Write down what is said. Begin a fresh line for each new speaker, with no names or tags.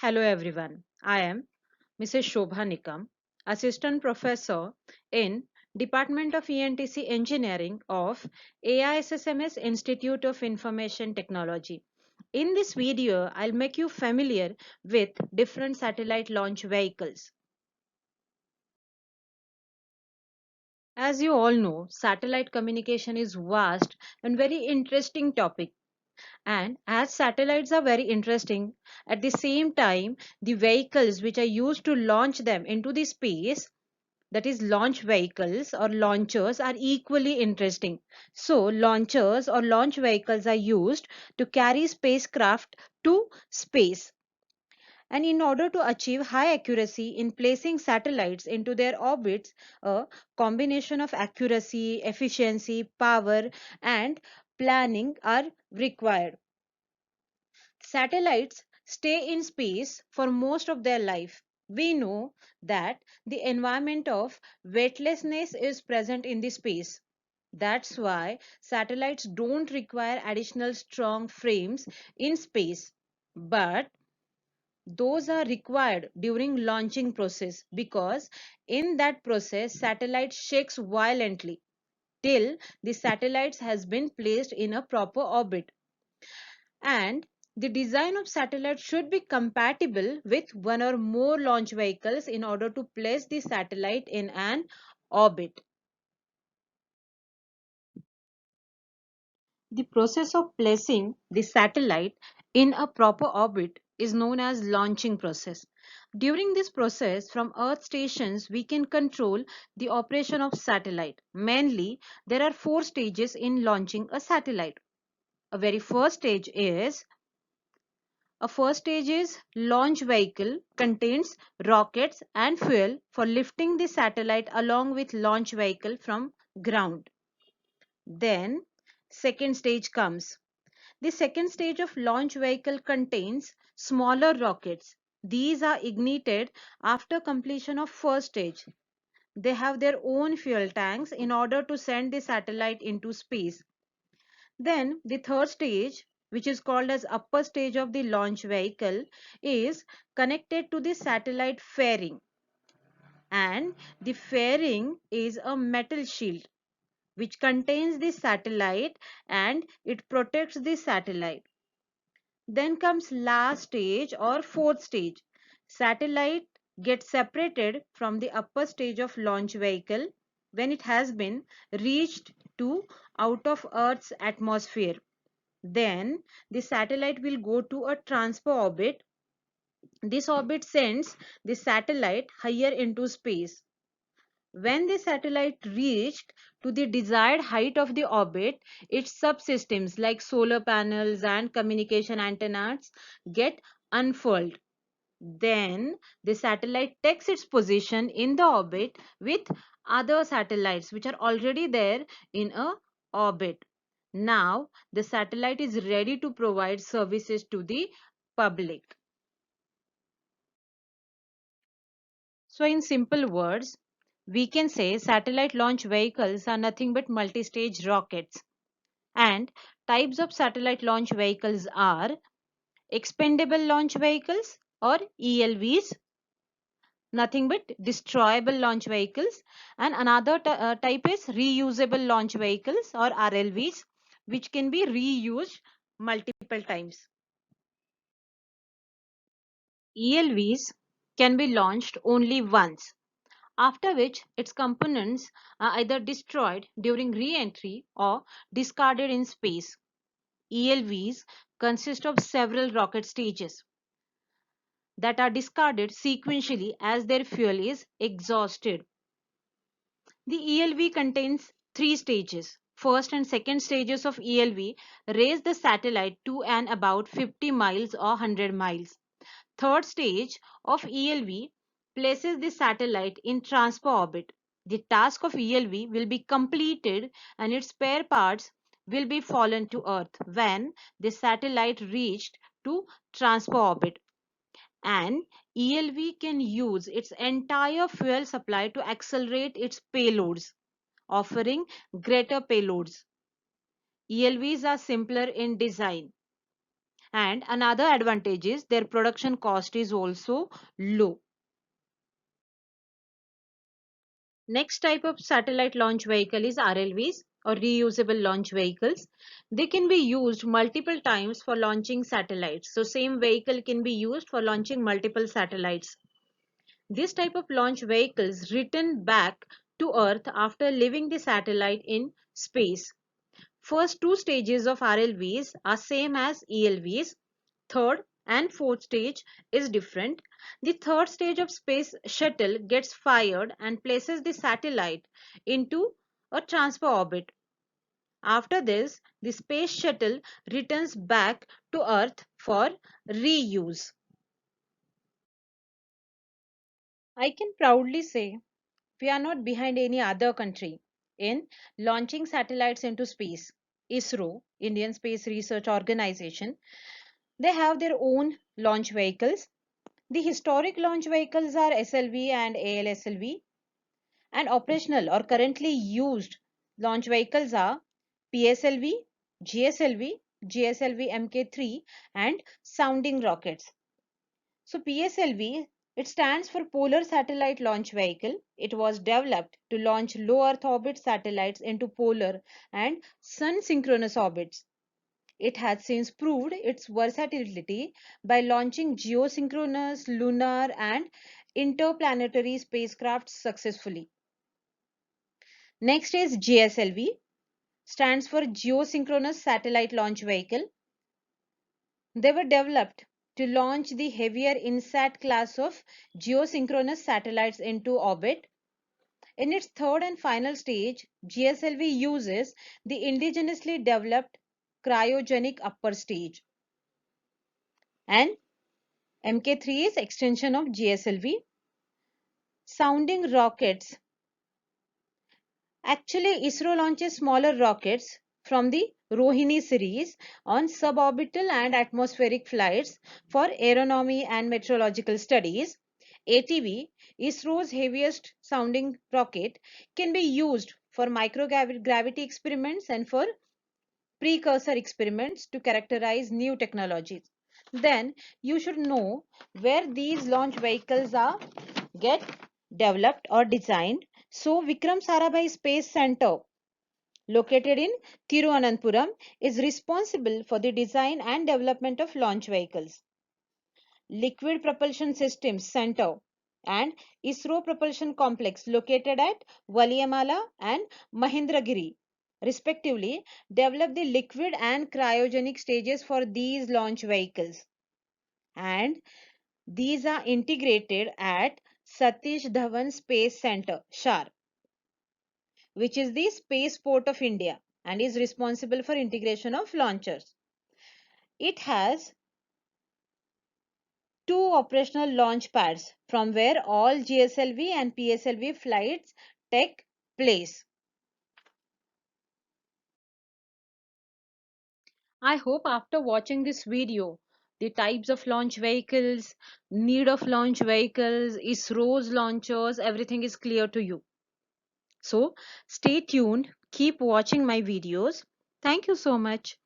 Hello everyone. I am Mrs. Shobha Nikam, Assistant Professor in Department of ENTC Engineering of AISSMS Institute of Information Technology. In this video, I'll make you familiar with different satellite launch vehicles. As you all know, satellite communication is vast and very interesting topic. And as satellites are very interesting, at the same time, the vehicles which are used to launch them into the space, that is launch vehicles or launchers, are equally interesting. So launchers or launch vehicles are used to carry spacecraft to space. And in order to achieve high accuracy in placing satellites into their orbits, a combination of accuracy, efficiency, power, and planning are required. Satellites stay in space for most of their life. We know that the environment of weightlessness is present in the space. That's why satellites don't require additional strong frames in space. But those are required during launching process because in that process satellite shakes violently till the satellites has been placed in a proper orbit. And the design of satellite should be compatible with one or more launch vehicles in order to place the satellite in an orbit. The process of placing the satellite in a proper orbit is known as launching process. During this process, from Earth stations, we can control the operation of satellite. Mainly, there are four stages in launching a satellite. A first stage is launch vehicle contains rockets and fuel for lifting the satellite along with launch vehicle from ground. Then second stage comes. The second stage of launch vehicle contains smaller rockets. These are ignited after completion of first stage. They have their own fuel tanks in order to send the satellite into space. Then the third stage, which is called as upper stage of the launch vehicle, is connected to the satellite fairing. And the fairing is a metal shield which contains the satellite and it protects the satellite. Then comes last stage or fourth stage. Satellite gets separated from the upper stage of launch vehicle when it has been reached to out of Earth's atmosphere. Then the satellite will go to a transfer orbit. This orbit sends the satellite higher into space. When the satellite reached to the desired height of the orbit, its subsystems like solar panels and communication antennas get unfurled. Then the satellite takes its position in the orbit with other satellites which are already there in a orbit. Now the satellite is ready to provide services to the public. So in simple words, we can say satellite launch vehicles are nothing but multi-stage rockets. And types of satellite launch vehicles are expendable launch vehicles or ELVs, nothing but destroyable launch vehicles, and another type is reusable launch vehicles or RLVs, which can be reused multiple times. ELVs can be launched only once, after which its components are either destroyed during re-entry or discarded in space. ELVs consist of several rocket stages that are discarded sequentially as their fuel is exhausted. The ELV contains three stages. First and second stages of ELV raise the satellite to and about 50 miles or 100 miles. Third stage of ELV places the satellite in transfer orbit. The task of ELV will be completed and its spare parts will be fallen to Earth when the satellite reached to transfer orbit. And ELV can use its entire fuel supply to accelerate its payloads, offering greater payloads. ELVs are simpler in design And another advantage is their production cost is also low. Next type of satellite launch vehicle is RLVs, or reusable launch vehicles. They can be used multiple times for launching satellites. So same vehicle can be used for launching multiple satellites. This type of launch vehicles return back to Earth after leaving the satellite in space. First two stages of RLVs are same as ELVs. Third and fourth stage is different. The third stage of space shuttle gets fired and places the satellite into a transfer orbit. After this, the space shuttle returns back to Earth for reuse. I can proudly say we are not behind any other country in launching satellites into space. ISRO, Indian Space Research Organization, they have their own launch vehicles. The historic launch vehicles are SLV and ALSLV, and operational or currently used launch vehicles are PSLV, GSLV, GSLV Mk3, and sounding rockets. So PSLV, it stands for Polar Satellite Launch Vehicle. It was developed to launch low Earth orbit satellites into polar and sun synchronous orbits. It has since proved its versatility by launching geosynchronous, lunar, and interplanetary spacecraft successfully. Next is GSLV, stands for Geosynchronous Satellite Launch Vehicle. They were developed to launch the heavier INSAT class of geosynchronous satellites into orbit. In its third and final stage, GSLV uses the indigenously developed cryogenic upper stage. And Mk3 is extension of GSLV. Sounding rockets. Actually, ISRO launches smaller rockets from the Rohini series on suborbital and atmospheric flights for aeronomy and meteorological studies. ATV, ISRO's heaviest sounding rocket, can be used for microgravity experiments and for precursor experiments to characterize new technologies. Then you should know where these launch vehicles are get developed or designed. So Vikram Sarabhai Space Center, located in Thiruvananthapuram, is responsible for the design and development of launch vehicles. Liquid Propulsion Systems Center and ISRO Propulsion Complex, located at Valiamala and Mahendragiri, respectively, develop the liquid and cryogenic stages for these launch vehicles. And these are integrated at Satish Dhawan Space Center, SHAR, which is the spaceport of India and is responsible for integration of launchers. It has two operational launch pads from where all GSLV and PSLV flights take place. I hope after watching this video, the types of launch vehicles, need of launch vehicles, ISRO's launchers, everything is clear to you. So stay tuned, keep watching my videos. Thank you so much.